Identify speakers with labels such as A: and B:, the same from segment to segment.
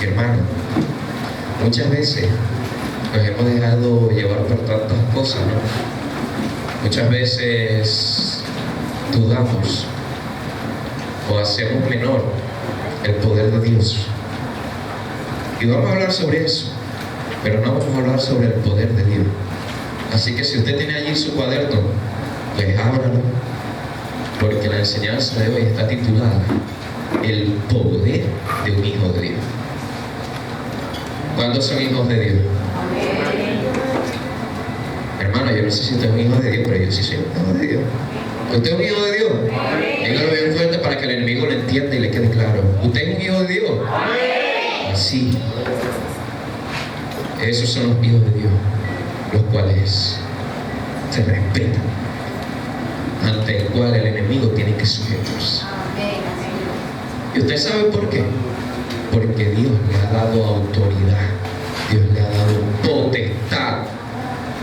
A: Hermano, muchas veces nos hemos dejado llevar por tantas cosas, ¿no? Muchas veces dudamos o hacemos menor el poder de Dios. Y vamos a hablar sobre eso, pero no vamos a hablar sobre el poder de Dios. Así que si usted tiene allí su cuaderno, pues ábralo, porque la enseñanza de hoy está titulada El poder de un hijo de Dios. ¿Cuántos son hijos de Dios? Hermano, yo no sé si usted es un hijo de Dios, pero yo sí soy un hijo de Dios. ¿Usted es un hijo de Dios? Dígalo bien fuerte para que el enemigo lo entienda y le quede claro. ¿Usted es un hijo de Dios? Así. Esos son los hijos de Dios, los cuales se respetan, ante el cual el enemigo tiene que sujetarse. ¿Y usted sabe por qué? Porque Dios le ha dado autoridad, Dios le ha dado potestad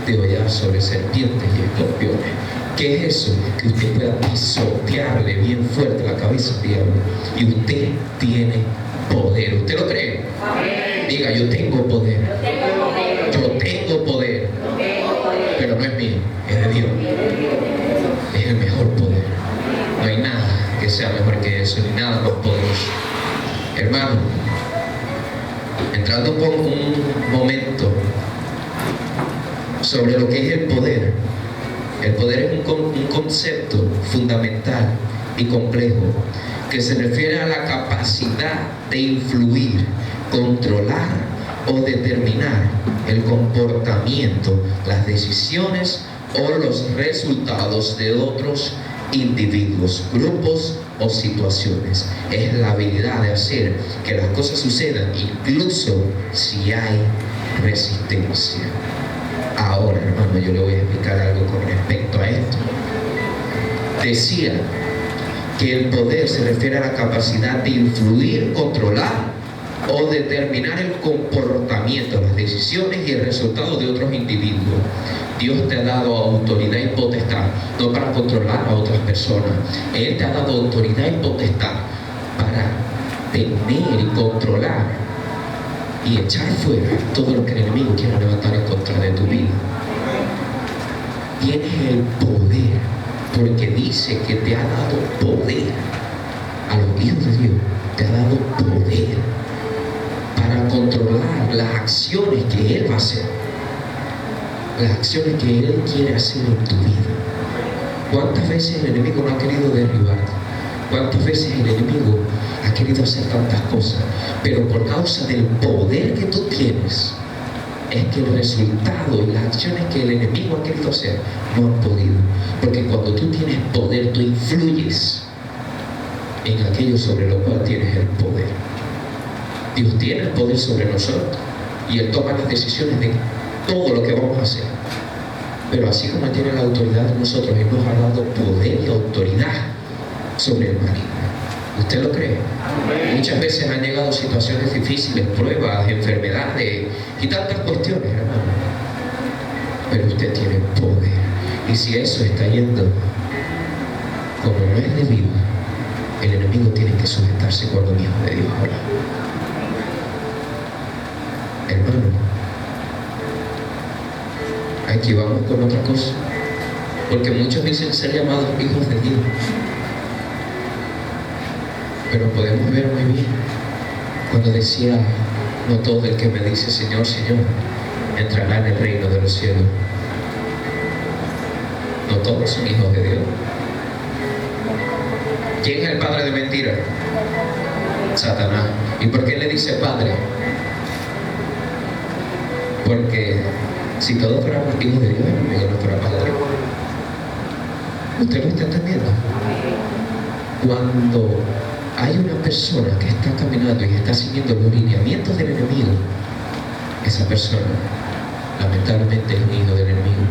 A: de hollar sobre serpientes y escorpiones. ¿Qué es eso? Que usted pueda pisotearle bien fuerte la cabeza al diablo. Y usted tiene poder. ¿Usted lo cree? Diga, yo tengo poder. Yo tengo poder. Pero no es mío, es de Dios. Es el mejor poder. No hay nada que sea mejor que eso, ni nada más poderoso. Hermano, entrando por un momento sobre lo que es el poder. El poder es un concepto fundamental y complejo que se refiere a la capacidad de influir, controlar o determinar el comportamiento, las decisiones o los resultados de otros individuos, grupos o situaciones. Es la habilidad de hacer que las cosas sucedan incluso si hay resistencia. Ahora, hermano, yo le voy a explicar algo con respecto a esto. Decía que el poder se refiere a la capacidad de influir, controlar o determinar el comportamiento, las decisiones y el resultado de otros individuos. Dios te ha dado autoridad y potestad, no para controlar a otras personas. Él te ha dado autoridad y potestad para tener y controlar y echar fuera todo lo que el enemigo quiera levantar en contra de tu vida. Tienes el poder, porque dice que te ha dado poder. A los hijos de Dios te ha dado poder para controlar las acciones que Él va a hacer, las acciones que Él quiere hacer en tu vida. ¿Cuántas veces el enemigo no ha querido derribarte? ¿Cuántas veces el enemigo ha querido hacer tantas cosas? Pero por causa del poder que tú tienes, es que el resultado y las acciones que el enemigo ha querido hacer no han podido. Porque cuando tú tienes poder, tú influyes en aquello sobre lo cual tienes el poder. Dios tiene el poder sobre nosotros y Él toma las decisiones de todo lo que vamos a hacer. Pero así como Él tiene la autoridad de nosotros, Él nos ha dado poder y autoridad sobre el maligno. ¿Usted lo cree? Muchas veces han llegado situaciones difíciles, pruebas, enfermedades y tantas cuestiones, hermano. Pero usted tiene poder. Y si eso está yendo como no es debido, el enemigo tiene que sujetarse cuando un hijo de Dios habla. Hermano, aquí vamos con otra cosa. Porque muchos dicen ser llamados hijos de Dios. Pero podemos ver muy bien cuando decía, no todo el que me dice Señor, Señor, entrará en el reino de los cielos. No todos son hijos de Dios. ¿Quién es el padre de mentira? Satanás. ¿Y por qué le dice padre? Porque si todos fuéramos hijos de Dios, el enemigo no fuera padre. ¿Usted lo está entendiendo? Cuando hay una persona que está caminando y está siguiendo los lineamientos del enemigo, esa persona lamentablemente es un hijo del enemigo.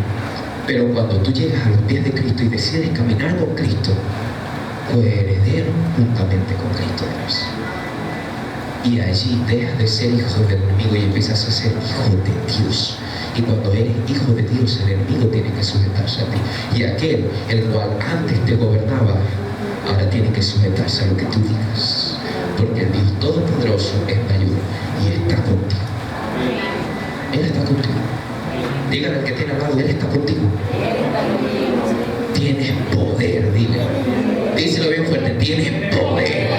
A: Pero cuando tú llegas a los pies de Cristo y decides caminar con Cristo, coheredero juntamente con Cristo eres. Y allí dejas de ser hijo del enemigo y empiezas a ser hijo de Dios. Y cuando eres hijo de Dios, el enemigo tiene que sujetarse a ti. Y aquel, el cual antes te gobernaba, ahora tiene que sujetarse a lo que tú digas. Porque el Dios Todopoderoso es mayor. Y contigo. Dígale al que tiene al lado, Él está contigo. Tienes poder, dile. Díselo bien fuerte, tienes poder.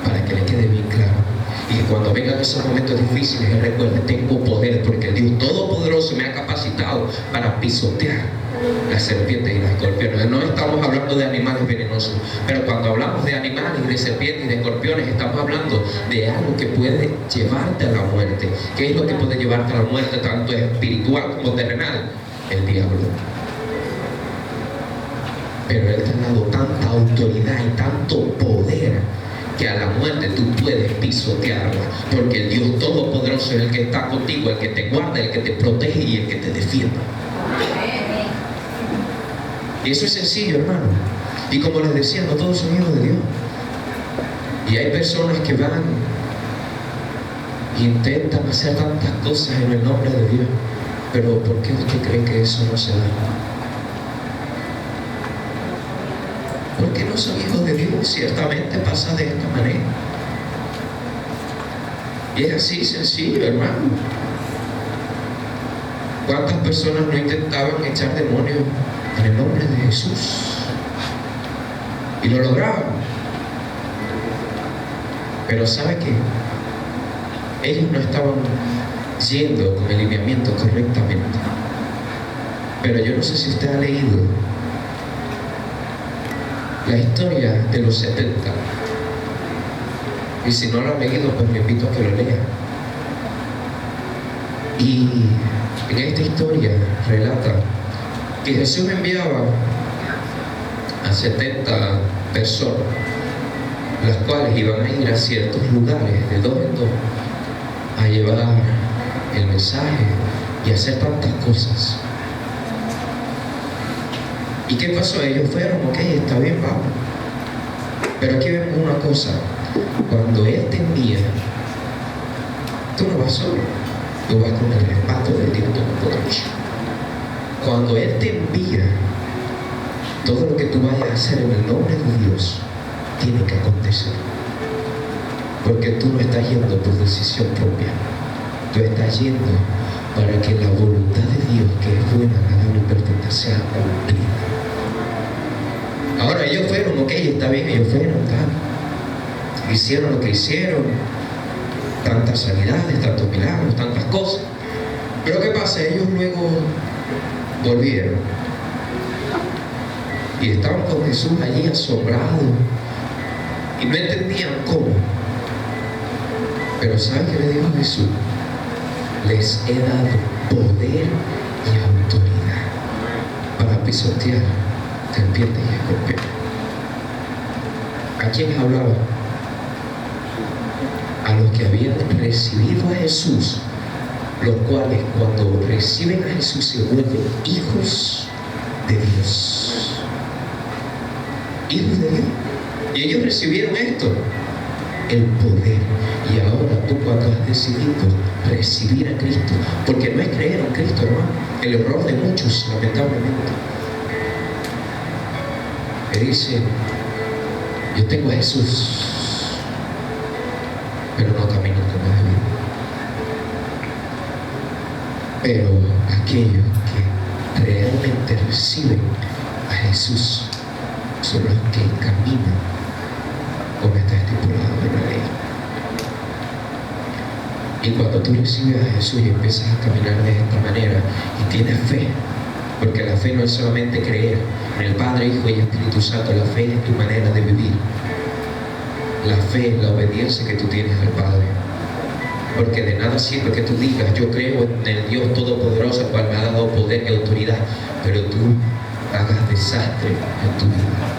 A: Para que le quede bien claro. Y que cuando vengan esos momentos difíciles, Él recuerde, tengo poder, porque el Dios Todopoderoso me ha capacitado para pisotear las serpientes y las escorpiones. No estamos hablando de animales venenosos, pero cuando hablamos de animales, de serpientes y de escorpiones, estamos hablando de algo que puede llevarte a la muerte. ¿Qué es lo que puede llevarte a la muerte, tanto espiritual como terrenal? El diablo. Pero Él te ha dado tanta autoridad y tanto poder que a la muerte tú puedes pisotearla, porque el Dios Todopoderoso es el que está contigo, el que te guarda, el que te protege y el que te defiende. Y eso es sencillo, hermano. Y como les decía, no todos son hijos de Dios. Y hay personas que van e intentan hacer tantas cosas en el nombre de Dios. Pero ¿por qué usted cree que eso no se da? Porque no son hijos de Dios. Ciertamente pasa de esta manera. Y es así sencillo, hermano. ¿Cuántas personas no intentaban echar demonios en el nombre de Jesús? Y lo lograban. Pero ¿sabe qué? Ellos no estaban yendo con el lineamiento correctamente. Pero yo no sé si usted ha leído la historia de los 70. Y si no lo ha leído, pues le invito a que lo lea. Y en esta historia relata que Jesús enviaba a 70 personas, las cuales iban a ir a ciertos lugares de dos en dos a llevar el mensaje y hacer tantas cosas. ¿Y qué pasó? Ellos fueron, ok, está bien, vamos. Pero aquí vemos una cosa: cuando Él te envía, tú no vas solo, tú vas con el respaldo del Dios Todopoderoso. Cuando Él te envía, todo lo que tú vayas a hacer en el nombre de Dios tiene que acontecer. Porque tú no estás yendo por decisión propia, tú estás yendo para que la voluntad de Dios, que es buena, agradable y perfecta, sea cumplida. Ahora ellos fueron, ok, está bien, ellos fueron, tal, hicieron lo que hicieron, tantas sanidades, tantos milagros, tantas cosas. Pero ¿qué pasa? Ellos luego volvieron y estaban con Jesús allí asombrados y no entendían cómo. Pero ¿saben qué le dijo Jesús? Les he dado poder y autoridad para pisotear serpientes y escorpiones. ¿A quién hablaba? A los que habían recibido a Jesús, los cuales cuando reciben a Jesús se vuelven hijos de Dios. Hijos de Dios. Y ellos recibieron esto, el poder. Y ahora tú, cuando has decidido recibir a Cristo, porque no es creer en Cristo, hermano, el error de muchos, lamentablemente, que dicen: yo tengo a Jesús, pero no camino como debe. Pero aquellos que realmente reciben a Jesús son los que caminan como está estipulado en la ley. Y cuando tú recibes a Jesús y empiezas a caminar de esta manera y tienes fe, porque la fe no es solamente creer en el Padre, Hijo y Espíritu Santo, la fe es tu manera de vivir. La fe es la obediencia que tú tienes al Padre. Porque de nada sirve que tú digas: yo creo en el Dios Todopoderoso, el cual me ha dado poder y autoridad, pero tú hagas desastre en tu vida.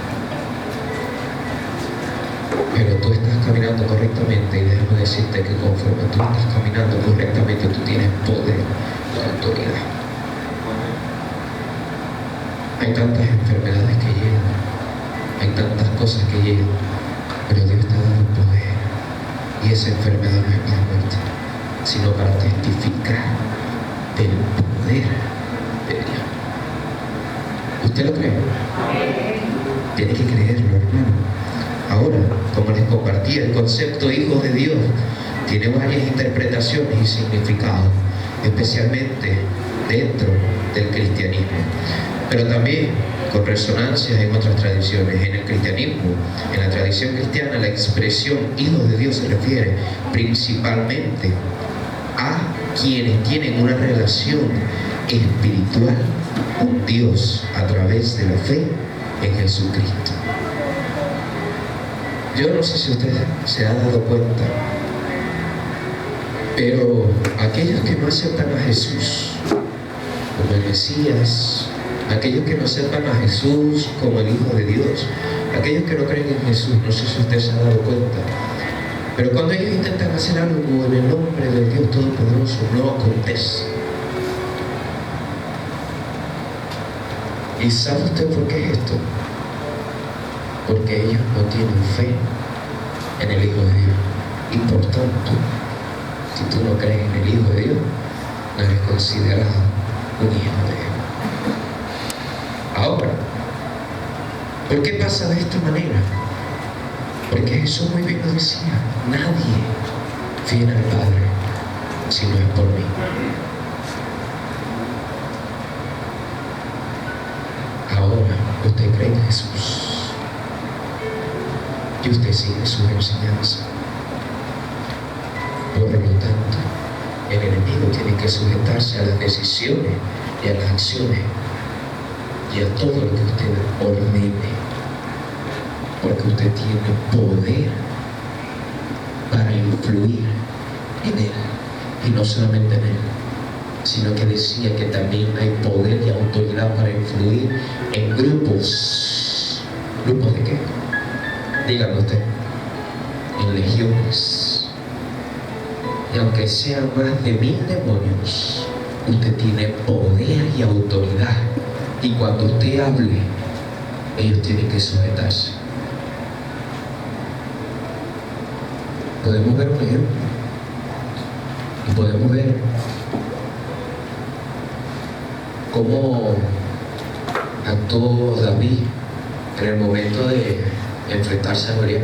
A: Pero tú estás caminando correctamente, y déjame decirte que conforme tú estás caminando correctamente, tú tienes poder y autoridad. Hay tantas enfermedades que llegan, hay tantas cosas que llegan, pero Dios te ha dado poder, y esa enfermedad no es para muerte, sino para testificar del poder de Dios. ¿Usted lo cree? Tiene que creerlo, hermano. Ahora, como les compartí, el concepto hijo de Dios tiene varias interpretaciones y significados, especialmente dentro del cristianismo, pero también con resonancias en otras tradiciones. En el cristianismo, en la tradición cristiana, la expresión hijo de Dios se refiere principalmente a quienes tienen una relación espiritual con Dios a través de la fe en Jesucristo. Yo no sé si usted se ha dado cuenta, pero aquellos que no aceptan a Jesús como el Mesías, aquellos que no aceptan a Jesús como el Hijo de Dios, aquellos que no creen en Jesús, no sé si usted se ha dado cuenta, pero cuando ellos intentan hacer algo en el nombre del Dios Todopoderoso, no acontece. ¿Y sabe usted por qué es esto? Porque ellos no tienen fe en el Hijo de Dios. Y por tanto, si tú no crees en el Hijo de Dios, no eres considerado un hijo de Dios. Ahora, ¿por qué pasa de esta manera? Porque Jesús muy bien lo decía: nadie viene al Padre si no es por mí. Ahora, usted cree en Jesús y usted sigue sus enseñanzas. Por lo tanto, el enemigo tiene que sujetarse a las decisiones y a las acciones y a todo lo que usted ordene, porque usted tiene poder para influir en él, y no solamente en él, sino que decía que también hay poder y autoridad para influir en grupos. ¿Grupos de qué? Dígame usted. En legiones. Y aunque sean más de 1000 demonios, usted tiene poder y autoridad. Y cuando usted hable, ellos tienen que sujetarse. Podemos ver un ejemplo. Y podemos ver cómo actuó David en el momento de enfrentarse a Goliat.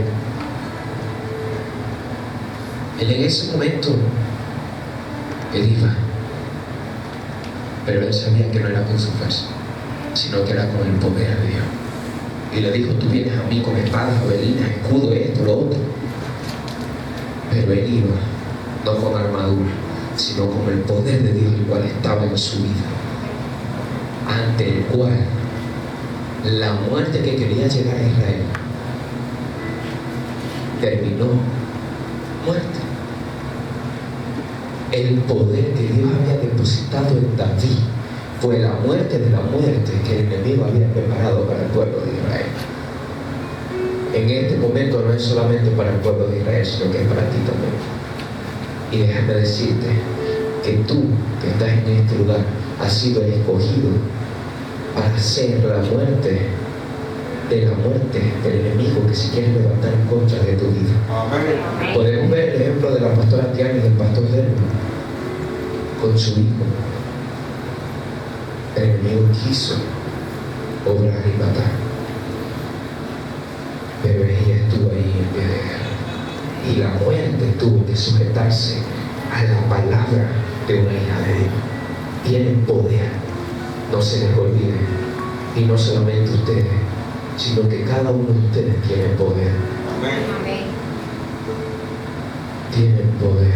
A: Él en ese momento, él iba, pero él sabía que no era con su fuerza, sino que era con el poder de Dios. Y le dijo: tú vienes a mí con espadas, jabalinas, escudo, esto, lo otro. Pero él iba no con armadura, sino con el poder de Dios, el cual estaba en su vida, ante el cual la muerte que quería llegar a Israel terminó muerte. El poder que Dios había depositado en David fue la muerte de la muerte que el enemigo había preparado para el pueblo de Israel. En este momento no es solamente para el pueblo de Israel, sino que es para ti también. Y déjame decirte que tú, que estás en este lugar, has sido escogido para hacer la muerte de la muerte del enemigo que se quiere levantar en contra de tu vida. Amén. Podemos ver el ejemplo de la pastora Tiana y del pastor Dermo con su hijo. El enemigo quiso obrar y matar, pero ella estuvo ahí en pie de guerra, y la muerte tuvo que sujetarse a la palabra de una hija de Dios. Tienen poder, no se les olvide, y no solamente ustedes, sino que cada uno de ustedes tiene poder. Amén. Tienen poder.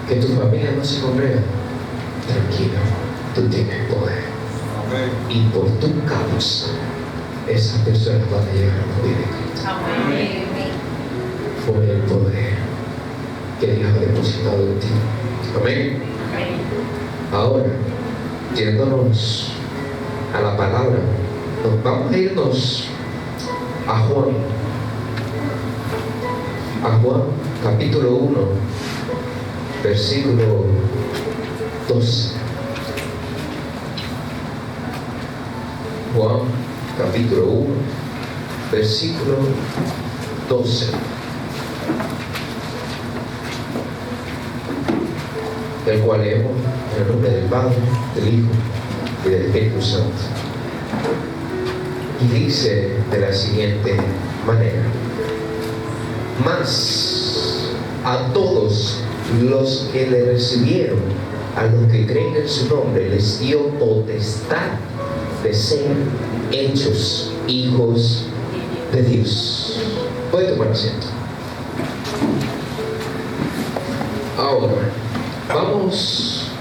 A: Que tu familia no se congrega, tranquilo, tú tienes poder. Amén. Y por tu causa, esas personas van a llegar a morir en Cristo. Amén. Por el poder que Dios ha depositado en ti. Amén. Amén. Ahora, yéndonos a la palabra, vamos a irnos a Juan capítulo 1, versículo 12. Juan capítulo 1, versículo 12. El cual leemos en el nombre del Padre, del Hijo y del Espíritu Santo. Y dice de la siguiente manera: mas a todos los que le recibieron, a los que creen en su nombre, les dio potestad de ser hechos hijos de Dios. Puede tomar asiento. Ahora, vamos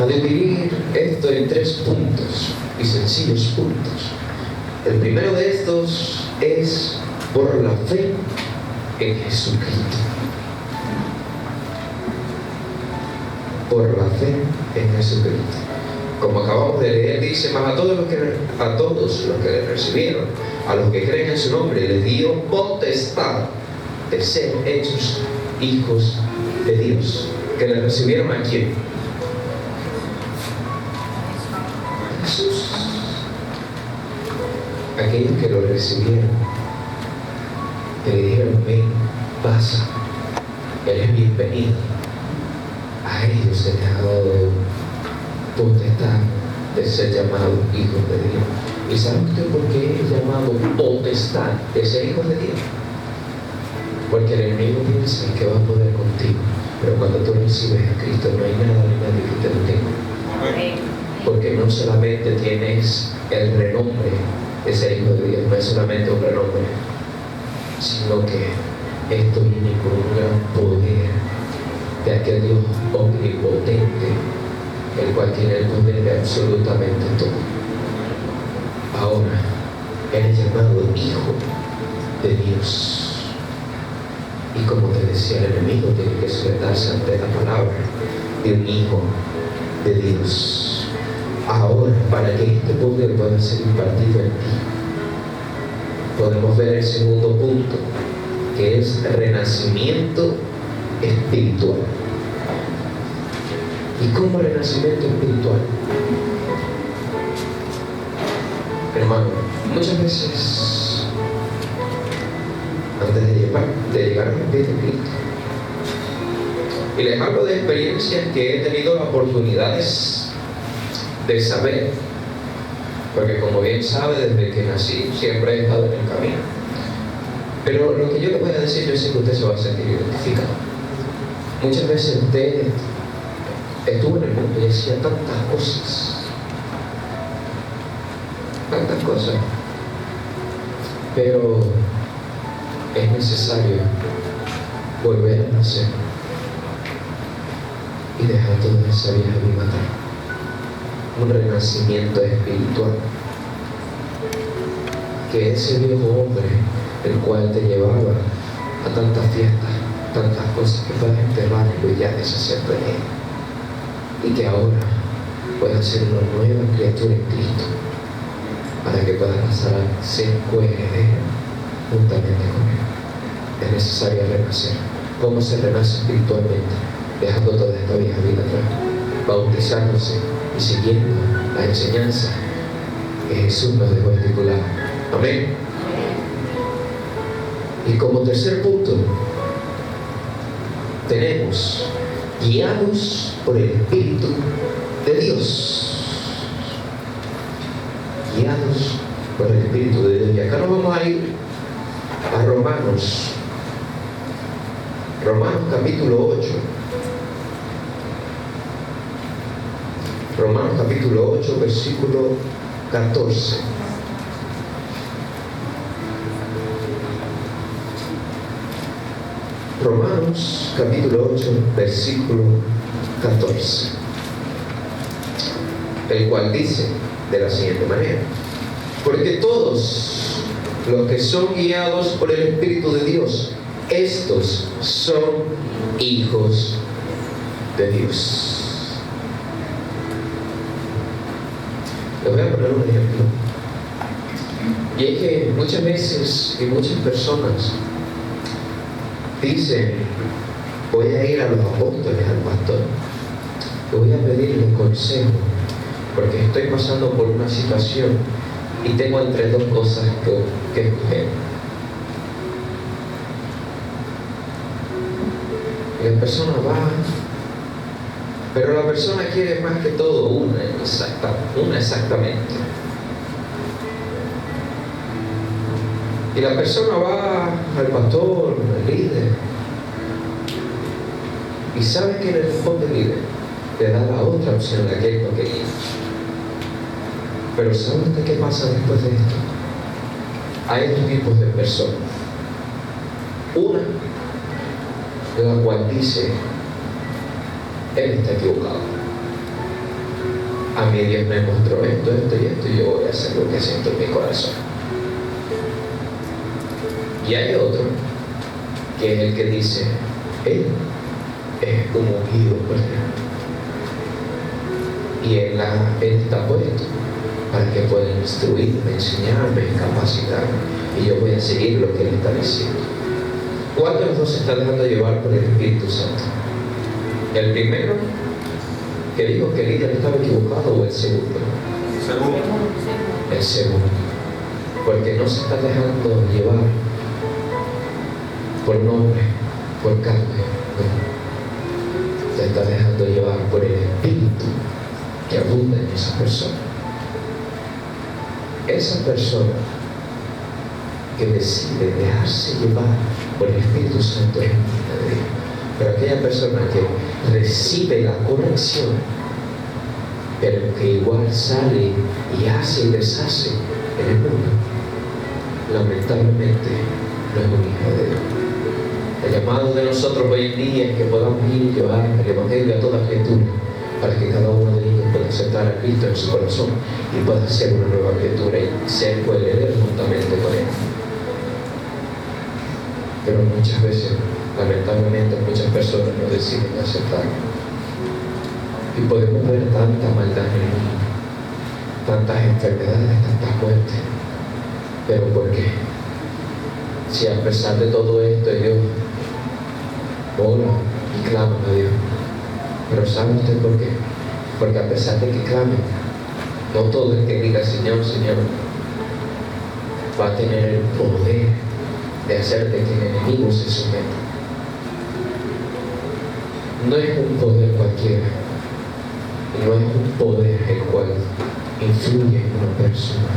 A: a dividir esto en 3 puntos y sencillos puntos. El primero de estos es por la fe en Jesucristo. Por la fe en Jesucristo. Como acabamos de leer, dice: mas a todos los que le recibieron, a los que creen en su nombre, les dio potestad de ser hechos hijos de Dios. ¿Que le recibieron a quién? A Jesús. Aquellos que lo recibieron, que le dijeron: ven, pasa, eres bienvenido. A ellos se les ha dado potestad de ser llamados hijos de Dios. ¿Y sabe usted por qué es llamado potestad de ser hijos de Dios? Porque el enemigo piensa que va a poder contigo, pero cuando tú recibes a Cristo no hay nada ni nadie que te lo tenga. Porque no solamente tienes el renombre de ser hijo de Dios, no es solamente un renombre, sino que esto viene con un gran poder de aquel Dios omnipotente, el cual tiene el poder de absolutamente todo. Ahora, eres llamado hijo de Dios. Y como te decía, el enemigo tiene que sujetarse ante la palabra de un hijo de Dios. Ahora, para que este poder pueda ser impartido en ti, podemos ver el segundo punto, que es renacimiento espiritual. ¿Y cómo renacimiento espiritual? Hermano, muchas veces, antes de llegar a los pies de Cristo, y les hablo de experiencias que he tenido las oportunidades de saber, porque como bien sabe, desde que nací siempre he estado en el camino. Pero lo que yo le voy a decir, yo sé que usted se va a sentir identificado. Muchas veces usted estuvo en el mundo y hacía tantas cosas, pero es necesario volver a nacer y dejar toda esa vieja vida atrás. Un renacimiento espiritual, que ese viejo hombre, el cual te llevaba a tantas fiestas, tantas cosas, que puedas enterrarlo y ya deshacerte de él, y que ahora puedas ser una nueva criatura en Cristo, para que puedas pasar a ser coheredero juntamente con él. Es necesario renacer. ¿Cómo se renace espiritualmente? Dejando toda esta vieja vida atrás, bautizándose y siguiendo la enseñanza que Jesús nos dejó estipular. Amén. Y como tercer punto, tenemos guiados por el Espíritu de Dios. Guiados por el Espíritu de Dios. Y acá nos vamos a ir a Romanos capítulo 8. Romanos capítulo 8, versículo 14. Romanos capítulo 8, versículo 14. El cual dice de la siguiente manera: porque todos los que son guiados por el Espíritu de Dios, estos son hijos de Dios. Les voy a poner un ejemplo. Y es que muchas veces y muchas personas dicen: voy a ir a los apóstoles, al pastor, y voy a pedirle consejo, porque estoy pasando por una situación y tengo entre dos cosas que escoger. Y la persona va, pero la persona quiere más que todo una exactamente. Y la persona va al pastor, al líder, y ¿sabe qué le responde el líder? Le da la otra opción, la que él no quería. Pero ¿sabe usted qué pasa después de esto? Hay dos tipos de personas. Una, la cual dice, él está equivocado. A mí Dios me mostró esto, esto y esto, y yo voy a hacer lo que siento en mi corazón. Y hay otro, que es el que dice, él es como ungido por Dios. Y él está puesto para que pueda instruirme, enseñarme, capacitarme. Y yo voy a seguir lo que él está diciendo. ¿Cuál de los dos se está dejando llevar por el Espíritu Santo? ¿El primero, que dijo que el líder estaba equivocado, o el segundo? El segundo. Porque no se está dejando llevar por nombre, por carne, no. Se está dejando llevar por el Espíritu que abunda en esa persona. Esa persona que decide dejarse llevar por el Espíritu Santo es hija de Dios. Pero aquella persona que recibe la corrección, pero que igual sale y hace y deshace en el mundo, lamentablemente no es un hijo de Dios. El llamado de nosotros hoy en día es que podamos ir y llevar el Evangelio a toda criatura, para que cada uno de ellos pueda aceptar a Cristo en su corazón y pueda ser una nueva criatura y ser coheredero juntamente con Él. Pero muchas veces, lamentablemente, muchas personas no deciden aceptarlo. Y podemos ver tanta maldad en el mundo, tantas enfermedades, tantas muertes. ¿Pero por qué? Si a pesar de todo esto ellos oran y claman a Dios. Pero ¿sabe usted por qué? Porque a pesar de que clamen, no todo el que diga Señor, Señor, va a tener el poder de hacer de que el enemigo se someta. No es un poder cualquiera, y no es un poder el cual influye en una persona,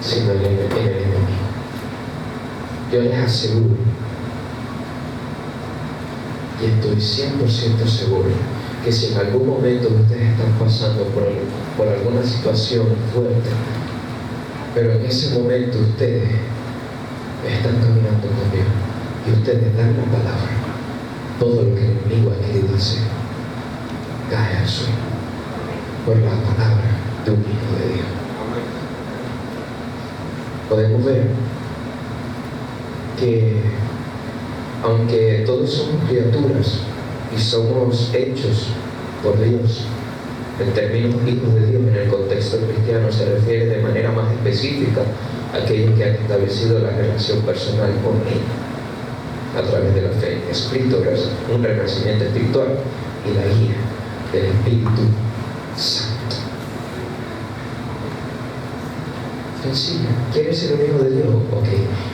A: sino en el enemigo. Yo les aseguro, y estoy 100% seguro, que si en algún momento ustedes están pasando por alguna situación fuerte, pero en ese momento ustedes están caminando con Dios y ustedes dan la palabra, todo lo que el enemigo ha querido hacer cae al suelo por la palabra de un hijo de Dios. Podemos ver que aunque todos somos criaturas y somos hechos por Dios, en términos hijos de Dios, en el contexto cristiano se refiere de manera más específica a aquellos que han establecido la relación personal con Él a través de la fe en Jesucristo, un renacimiento espiritual y la guía del Espíritu Santo. Sencillo. ¿Quieres ser un hijo de Dios? Ok,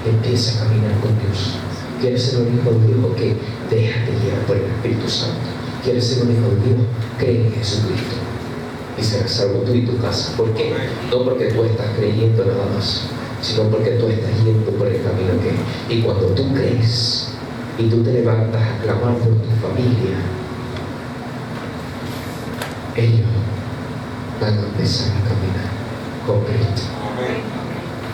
A: empieza a caminar con Dios. ¿Quieres ser un hijo de Dios? Ok, déjate guiar por el Espíritu Santo. ¿Quieres ser un hijo de Dios? Cree en Jesucristo y serás salvo tú y tu casa. ¿Por qué? No porque tú estás creyendo nada más, sino porque tú estás yendo por el camino que... Y cuando tú crees y tú te levantas a clamar por tu familia, ellos van a empezar a caminar con Cristo.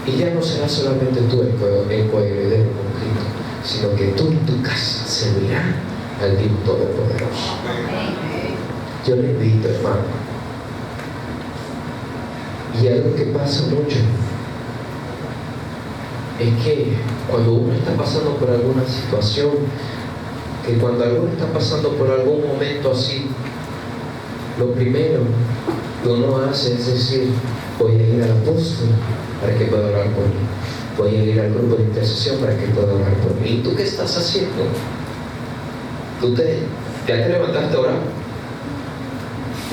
A: Y ya no será solamente tú el coheredero con Cristo, sino que tú y tu casa servirán al Dios Todopoderoso. Yo le invito, hermano, y algo que pasa mucho es que cuando uno está pasando por alguna situación, que cuando alguno está pasando por algún momento así, lo primero que uno hace es decir, voy a ir al apóstol para que pueda orar por mí, voy a ir al grupo de intercesión para que pueda orar por mí. ¿Y tú qué estás haciendo? ¿Ya te levantaste a orar?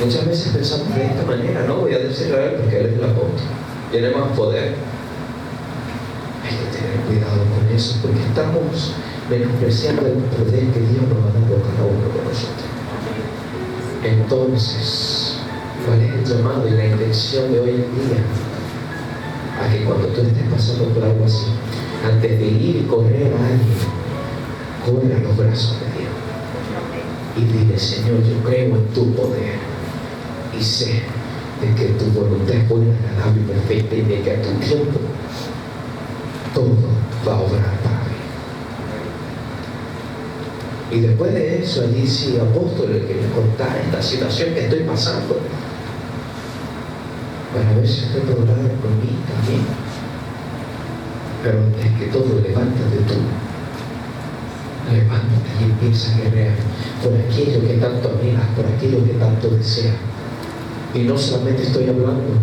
A: Muchas veces pensamos de esta manera, no voy a decirle a él porque él es el apóstol, tiene más poder. Hay que tener cuidado con eso, porque estamos menospreciando el poder que Dios nos ha dado a cada uno de nosotros. Entonces, ¿cuál es el llamado y la intención de hoy en día? A que cuando tú estés pasando por algo así, Antes de ir y correr a alguien, corre a los brazos de Dios. Y dile, Señor, yo creo en tu poder. Y sé de que tu voluntad es buena, agradable y perfecta. Y de que a tu tiempo todo va a obrar para mí. Y después de eso, allí sí, apóstoles, que me contara esta situación que estoy pasando, para ver si usted podrá orar por mí también. Pero antes que todo, levántate tú. Levántate y empieza a guerrear por aquello que tanto anhelas, por aquello que tanto deseas. Y no solamente estoy hablando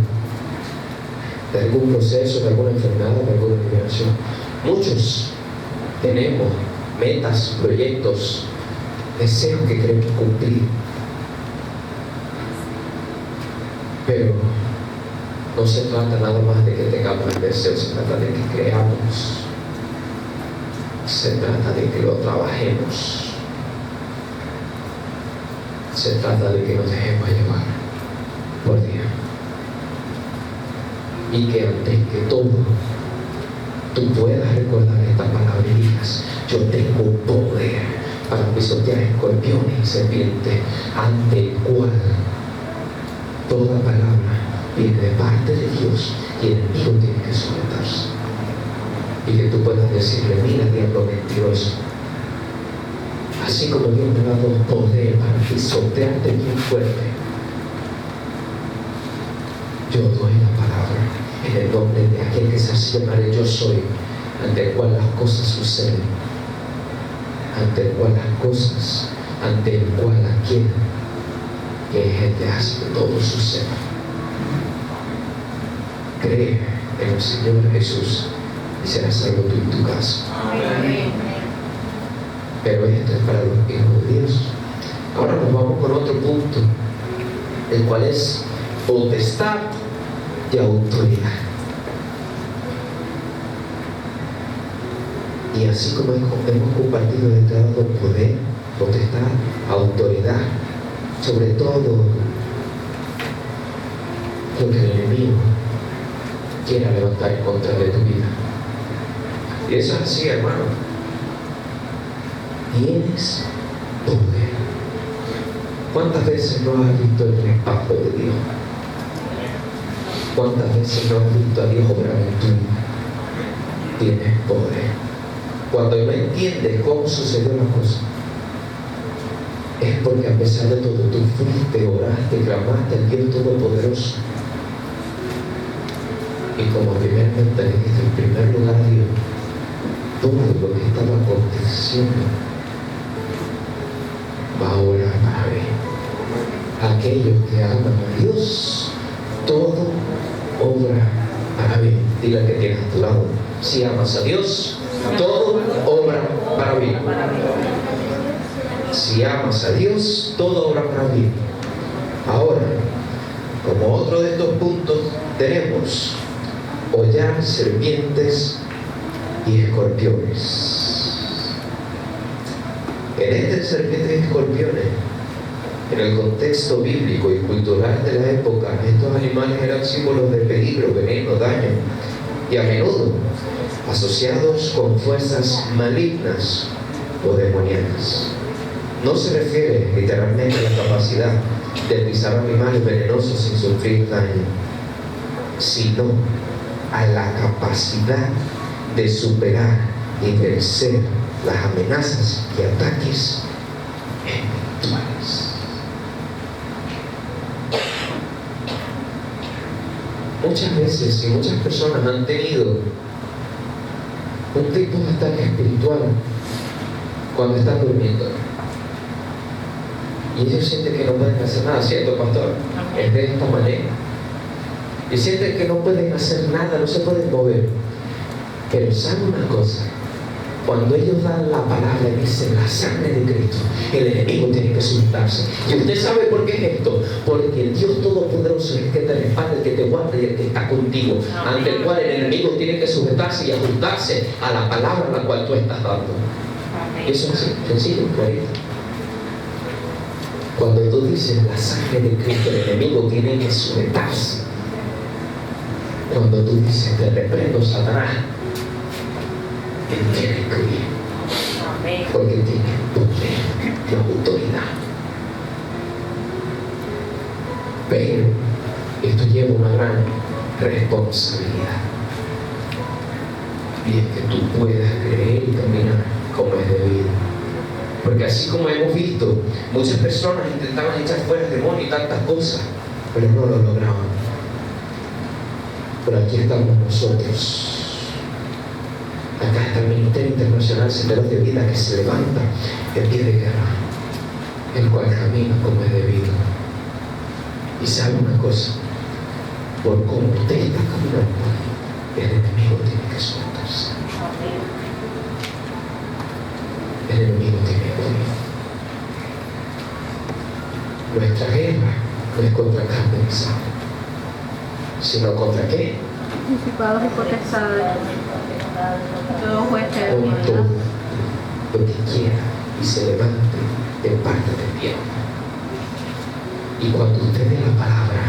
A: de algún proceso, de alguna enfermedad, de alguna liberación. Muchos tenemos metas, proyectos, deseos que queremos cumplir. Pero no se trata nada más de que tengamos el deseo, se trata de que creamos, se trata de que lo trabajemos, se trata de que nos dejemos llevar por Dios. Y que antes que todo, tú puedas recordar esta palabra y digas, yo tengo poder para pisotear escorpiones y serpientes, ante el cual toda palabra viene de parte de Dios y el enemigo tiene que someterse. Y que tú puedas decirle, mira, diablo mentiroso, así como Dios me ha dado poder para pisotearte bien fuerte, yo doy la palabra en el nombre de aquel que se hace llamar el yo soy, ante el cual las cosas suceden, ante el cual las cosas, ante el cual aquel que es el que hace que todo suceda. Cree en el Señor Jesús y serás salvo tú y tu casa. Amén. Pero esto es para los hijos de Dios. Ahora nos vamos con otro punto, el cual es potestad y autoridad. Y así como hemos compartido de dado poder, potestad, autoridad, sobre todo lo que el enemigo quiera levantar en contra de tu vida. Y eso es así, hermano. Tienes poder. ¿Cuántas veces no has visto el respaldo de Dios? ¿Cuántas veces no has visto a Dios obrar en tu vida? Tienes poder. Cuando no entiendes cómo sucedió la cosa, es porque a pesar de todo tú fuiste, oraste, clamaste al Dios Todopoderoso. Y como primeramente le diste en primer lugar a Dios, todo lo que estaba aconteciendo va a orar para mí. Aquellos que aman a Dios, todo obra para bien. Dile que tienes a tu lado, si amas a Dios, todo obra para bien. Si amas a Dios, todo obra para bien. Ahora, como otro de estos puntos, tenemos hollar serpientes y escorpiones. En este serpientes y escorpiones, en el contexto bíblico y cultural de la época, estos animales eran símbolos de peligro, veneno, daño, y a menudo asociados con fuerzas malignas o demoníacas. No se refiere literalmente a la capacidad de pisar animales venenosos sin sufrir daño, sino a la capacidad de superar y vencer las amenazas y ataques espirituales. Muchas veces y muchas personas han tenido un tipo de ataque espiritual cuando están durmiendo. Y ellos sienten que no pueden hacer nada, ¿cierto, pastor? Es de esta manera. Y sienten que no pueden hacer nada, no se pueden mover. Pero ¿saben una cosa? Cuando ellos dan la palabra y dicen la sangre de Cristo, el enemigo tiene que sujetarse. Y usted sabe por qué es esto. Porque el Dios Todopoderoso es el que te respalda, el que te guarda y el que está contigo. Ante el cual el enemigo tiene que sujetarse y ajustarse a la palabra a la cual tú estás dando. Eso es así, sencillo, clarito. Cuando tú dices la sangre de Cristo, el enemigo tiene que sujetarse. Cuando tú dices te reprendo, Satanás, Él tiene que huir. Porque tiene poder de autoridad. Pero esto lleva una gran responsabilidad. Y es que tú puedas creer y caminar como es debido. Porque así como hemos visto, muchas personas intentaban echar fuera el demonio y tantas cosas, pero no lo lograban. Pero aquí estamos nosotros. Acá está el Ministerio Internacional Senderos de Vida, que se levanta en pie de guerra, el cual camina como es debido. Y sabe una cosa, por cómo usted está caminando, el enemigo tiene que soltarse. El enemigo tiene que huir. Nuestra guerra no es contra carne y sangre, sino contra ¿qué?
B: Principados y potestades, todo juez que
A: Con todo lo que quiera y se levante de parte del diablo. Y cuando usted dé la palabra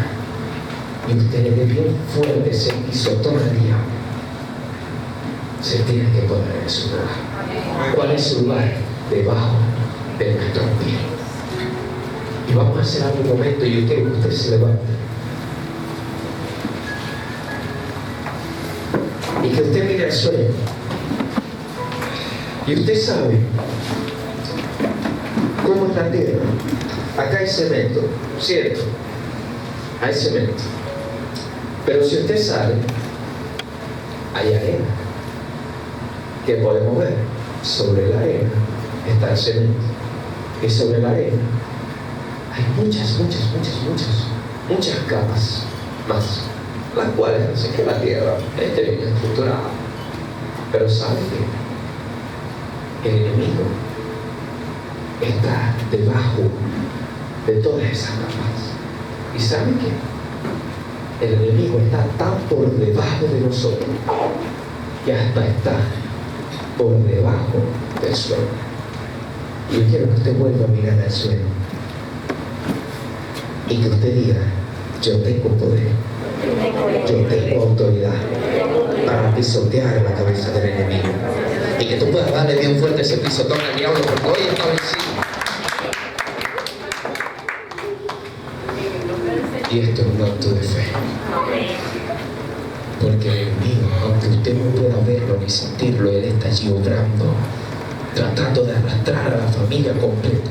A: y usted le dé bien fuerte ese pisotón al diablo, se tiene que poner en su lugar. ¿Cuál es su lugar? Debajo de nuestros pies. Y vamos a hacer algo un momento y usted se levante. Y que usted mire al suelo. Y usted sabe cómo es la tierra. Acá hay cemento, ¿cierto? Hay cemento. Pero si usted sale, hay arena. ¿Qué podemos ver? Sobre la arena está el cemento. Y sobre la arena hay muchas capas más, las cuales hacen que la tierra esté bien estructurada. Pero ¿sabe qué? El enemigo está debajo de todas esas capas. ¿Y sabe qué? El enemigo está tan por debajo de nosotros que hasta está por debajo del suelo. Y yo quiero que usted vuelva a mirar al suelo y que usted diga: yo tengo poder, yo tengo autoridad para pisotear la cabeza del enemigo. Y que tú puedas darle bien fuerte ese pisotón al diablo, porque hoy está vencido. Y esto es un acto de fe. Porque el enemigo, aunque usted no pueda verlo ni sentirlo, él está allí obrando, tratando de arrastrar a la familia completa.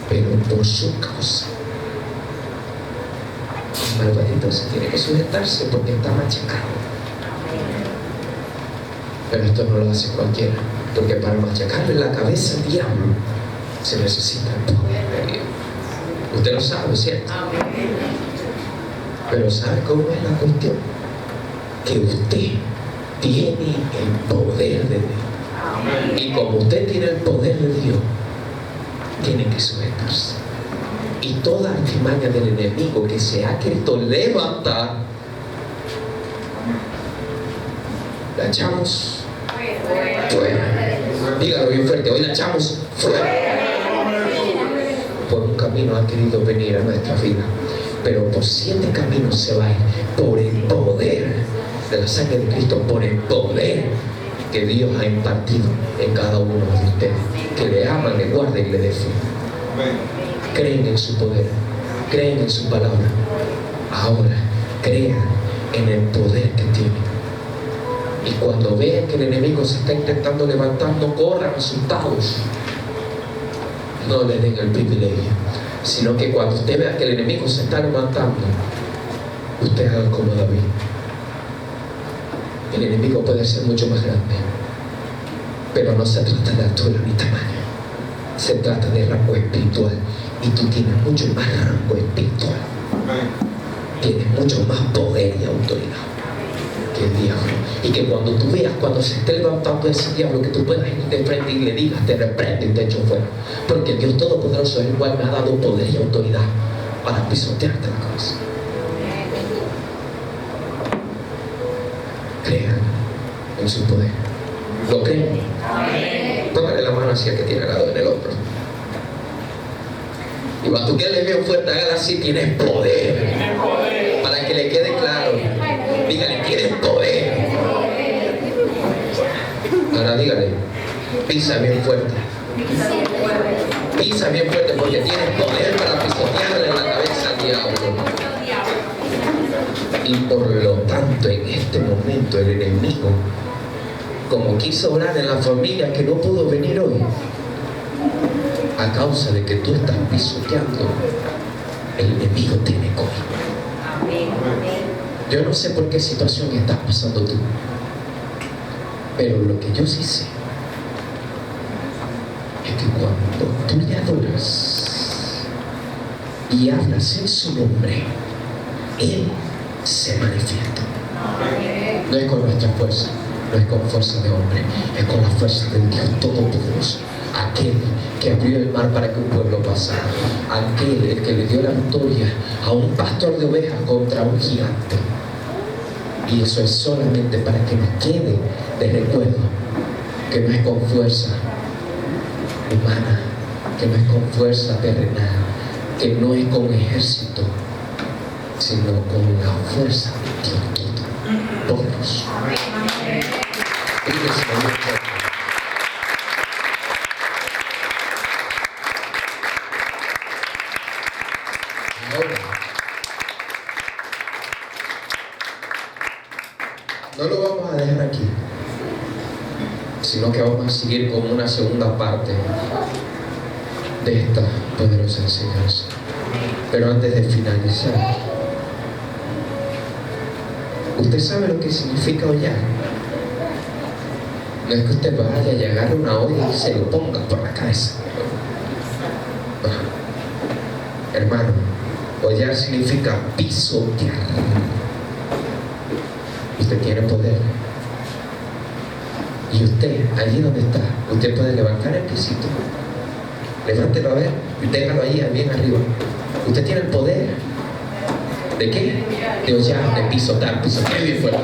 A: Pero por su causa, el malvadito se tiene que sujetarse porque está machacado. Pero esto no lo hace cualquiera, porque para machacarle la cabeza al diablo se necesita el poder de Dios. Usted lo sabe, ¿cierto? Pero ¿sabe cómo es la cuestión? Que usted tiene el poder de Dios. Y como usted tiene el poder de Dios, tiene que sujetarse. Y toda artimaña del enemigo que se ha querido levantar, la echamos fuera. Dígalo bien fuerte: hoy la echamos fuera. Por un camino ha querido venir a nuestra vida, pero por 7 caminos se va a ir. Por el poder de la sangre de Cristo, por el poder que Dios ha impartido en cada uno de ustedes, que le aman, le guarden y le defienden. Creen en su poder, creen en su palabra. Ahora crean en el poder que tienen. Y cuando vean que el enemigo se está intentando levantar, no corran asustados. No le den el privilegio, sino que cuando usted vea que el enemigo se está levantando, usted haga como David. El enemigo puede ser mucho más grande, pero no se trata de altura ni tamaño, se trata de rango espiritual. Y tú tienes mucho más rango espiritual, tienes mucho más poder y autoridad que el diablo. Y que cuando tú veas, cuando se esté levantando ese diablo, que tú puedas ir de frente y le digas: te reprendo y te echo fuera, porque el Dios Todopoderoso es el cual me ha dado poder y autoridad para pisotearte la cabeza. Crean en su poder. ¿Lo creen? Póngale la mano hacia el que tiene al lado en el hombro. Y cuando tú quieres bien fuerte, hágala así: tienes poder. Para que le quede claro, dígale: tienes poder. Pisa bien fuerte. Pisa bien fuerte porque tienes poder para pisotearle la cabeza al diablo. Y por lo tanto, en este momento, el enemigo, como quiso orar en la familia que no pudo venir hoy, a causa de que tú estás pisoteando, el enemigo tiene cola. Yo no sé por qué situación estás pasando tú, pero lo que yo sí sé es que cuando tú le adoras y hablas en su nombre, Él se manifiesta. No es con nuestra fuerza, no es con fuerza de hombre, es con la fuerza del Dios Todopoderoso. Aquel que abrió el mar para que un pueblo pasara, aquel el que le dio la victoria a un pastor de ovejas contra un gigante. Y eso es solamente para que nos quede de recuerdo que no es con fuerza humana, que no es con fuerza terrenal, que no es con ejército, sino con la fuerza de Dios Todopoderoso. Ahora, no lo vamos a dejar aquí, sino que vamos a seguir con una segunda parte de esta poderosa enseñanza. Pero antes de finalizar, ¿usted sabe lo que significa hollar? No es que usted vaya y agarre una olla y se lo ponga por la cabeza. No. Hermano, hollar significa pisotear. Usted tiene poder. Y usted, allí donde está, usted puede levantar el piecito. Levántelo a ver y téngalo ahí bien arriba. Usted tiene el poder. ¿De qué? De hollar, de pisotear bien fuerte.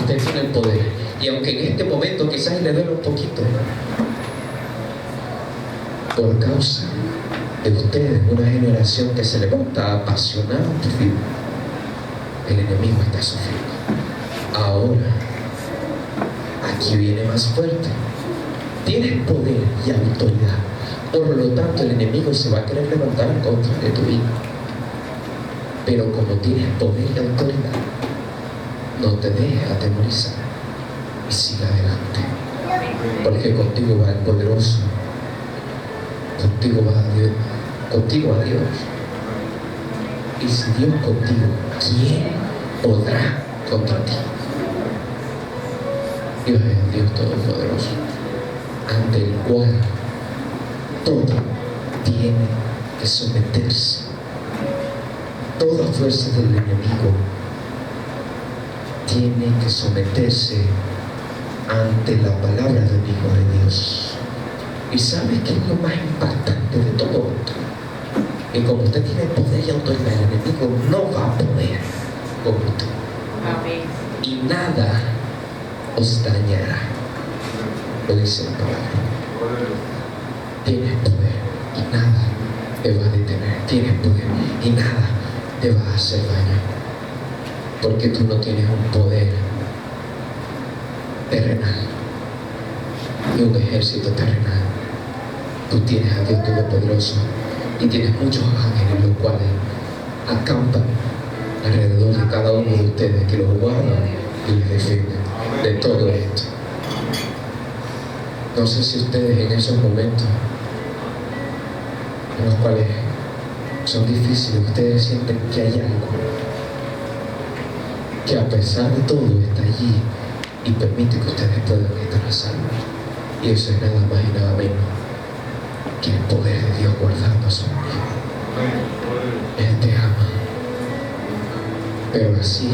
A: Usted tiene el poder. Y aunque en este momento quizás le duele un poquito, por causa de ustedes, una generación que se levanta apasionada por Dios, el enemigo está sufriendo. Ahora, aquí viene más fuerte. Tienes poder y autoridad. Por lo tanto, el enemigo se va a querer levantar en contra de tu vida. Pero como tienes poder y autoridad, no te dejes atemorizar y sigue adelante. Porque contigo va el poderoso. Contigo va Dios. Contigo a Dios. Y si Dios contigo, ¿quién podrá contra ti? Dios es el Dios Todopoderoso, ante el cual todo tiene que someterse. Toda fuerza del enemigo tiene que someterse ante la palabra del Hijo de Dios. ¿Y sabe qué es lo más impactante de todo esto? Que como usted tiene poder y autoridad, el enemigo no va a poder con usted. Amén. Y nada os dañará. Lo dice la palabra. Tienes poder y nada te va a detener. Tienes poder y nada te va a hacer daño. Porque tú no tienes un poder terrenal y un ejército terrenal. Tú tienes a Dios Todopoderoso y tienes muchos ángeles los cuales acampan alrededor de cada uno de ustedes, que los guardan y les defienden de todo esto. No sé si ustedes en esos momentos en los cuales son difíciles, ustedes sienten que hay algo que a pesar de todo está allí y permite que ustedes puedan estar a salvo. Y eso es nada más y nada menos que el poder de Dios guardando a su hijo. Él te ama. Pero así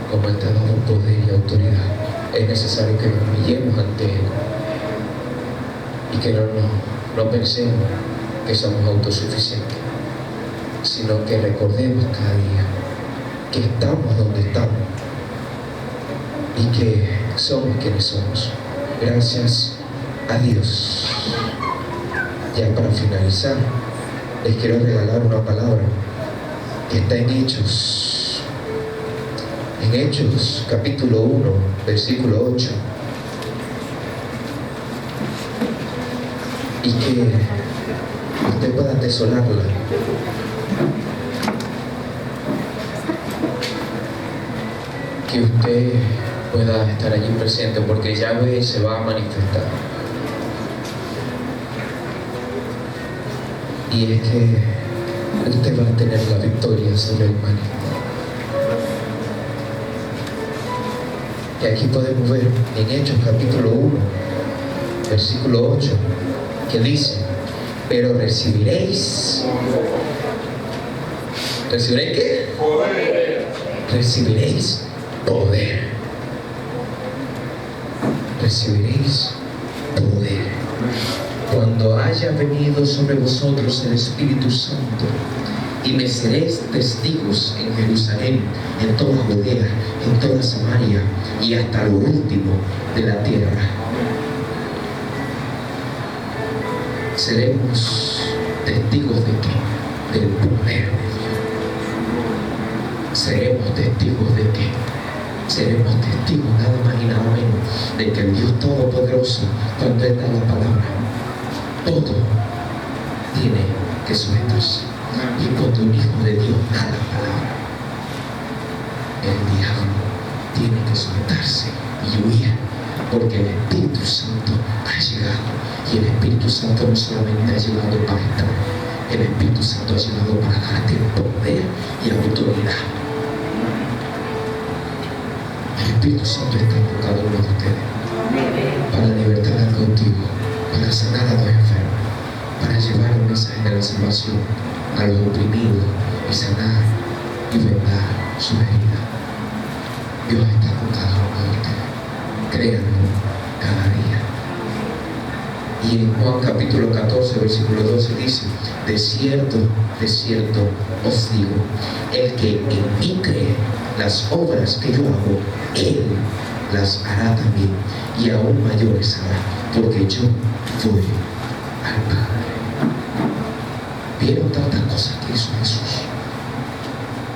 A: como Él te ha dado poder y autoridad, es necesario que nos humillemos ante Él y que no pensemos que somos autosuficientes, sino que recordemos cada día que estamos donde estamos y que somos quienes somos. Gracias a Dios. Ya para finalizar, les quiero regalar una palabra que está en Hechos. En Hechos, capítulo 1, versículo 8. y que usted pueda atesorarla. Que usted pueda estar allí presente, porque Yahweh se va a manifestar. Y es que usted va a tener la victoria sobre el mal. Y aquí podemos ver en Hechos capítulo 1, versículo 8, que dice: pero recibiréis. ¿Recibiréis qué? Poder. Recibiréis poder. Recibiréis poder cuando haya venido sobre vosotros el Espíritu Santo, y me seréis testigos en Jerusalén, en toda Judea, en toda Samaria y hasta lo último de la tierra. Seremos testigos de qué? Del poder de Dios. Seremos testigos de qué? Seremos testigos nada más y nada menos de que el Dios Todopoderoso, cuando Él da la palabra, todo tiene que sujetarse. Y cuando un hijo de Dios da la palabra, el diablo tiene que sujetarse y huir, porque el Espíritu Santo ha llegado. Y el Espíritu Santo no solamente ha llegado para estar, el Espíritu Santo ha llegado para darte poder y autoridad. El Espíritu Santo está en cada uno de ustedes para libertar al cautivo, para sanar a los enfermos, para llevar el mensaje de la salvación a los oprimidos y sanar y vendar su herida. Dios está con cada uno de ustedes. Créanlo cada día. Y en Juan capítulo 14, versículo 12 dice: de cierto os digo, el que en mí cree, las obras que yo hago, él las hará también, y aún mayores hará, porque yo voy al Padre. Vieron tantas cosas que hizo Jesús.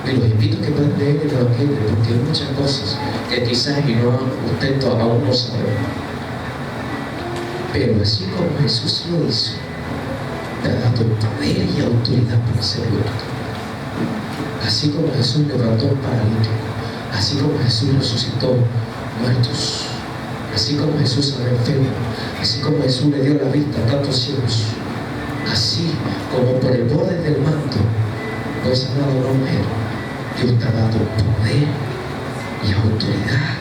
A: Y los invito a que puedan leer el Evangelio, porque hay muchas cosas que quizás usted aún no sabe. Pero así como Jesús lo hizo, te ha dado poder y autoridad para hacerlo. Así como Jesús levantó a un paralítico, así como Jesús resucitó muertos, así como Jesús sanó enfermos, así como Jesús le dio la vista a tantos ciegos, así como por el borde del manto fue sanada una mujer, Dios te ha dado poder y autoridad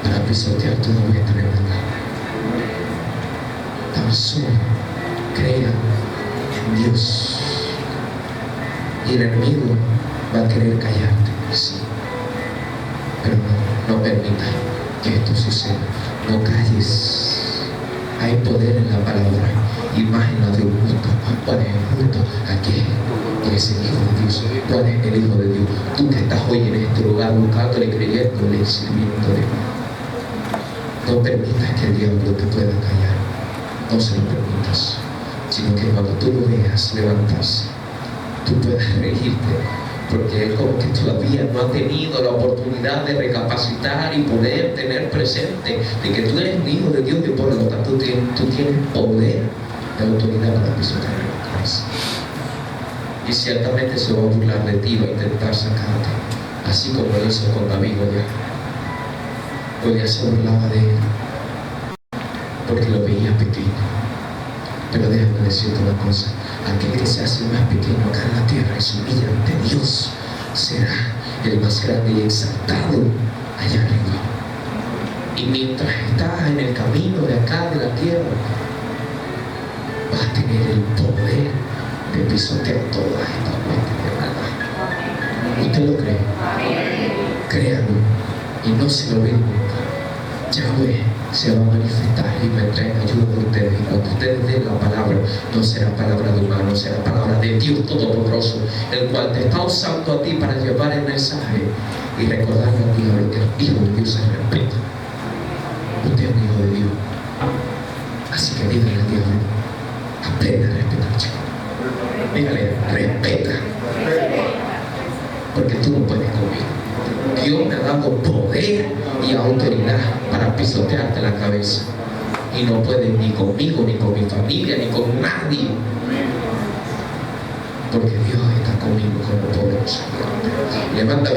A: para pisotear toda vuestra enfermedad. Tan solo crean en Dios, y el enemigo va a querer callarte, sí, pero no permita que esto suceda. No calles. Hay poder en la palabra, y más en la de un justo. ¿Cuál es el justo? Aquel que es el Hijo de Dios. ¿Cuál es el Hijo de Dios? Tú que estás hoy en este lugar buscándole, creyéndole, sirviéndole. No permitas que el diablo te pueda callar. No se lo permitas, sino que cuando tú lo veas levantarse, tú puedas reírte, porque él como que todavía no ha tenido la oportunidad de recapacitar y poder tener presente de que tú eres un hijo de Dios, y por lo tanto tú tienes poder de autoridad para pisotear la cabeza. Y ciertamente se va a burlar de ti, va a intentar sacarte, así como lo hizo con David. Goliat se burlaba de él porque lo veía pequeño. Pero déjame decirte una cosa: aquel que se hace más pequeño acá en la tierra y se humilla ante Dios será el más grande y exaltado allá arriba. Y mientras estás en el camino de acá de la tierra, vas a tener el poder de pisotear todas estas huestes de maldad. ¿Usted lo cree? Créalo y no se lo olvide nunca. Yahweh se va a manifestar y vendrá en ayuda de ustedes. Y cuando ustedes den la palabra, no será palabra de humano, será palabra de Dios Todopoderoso, el cual te está usando a ti para llevar el mensaje y recordarle al diablo que el Hijo de Dios se respeta. Usted es un hijo de Dios. Así que dígale al diablo: aprende a respetar, chico. Dígale: respeta. Porque tú no puedes conmigo. Dios me ha dado poder y autoridad para pisotearte la cabeza. Y no puedes ni conmigo ni con mi familia, ni con nadie. Porque Dios está conmigo como poderoso. Levanta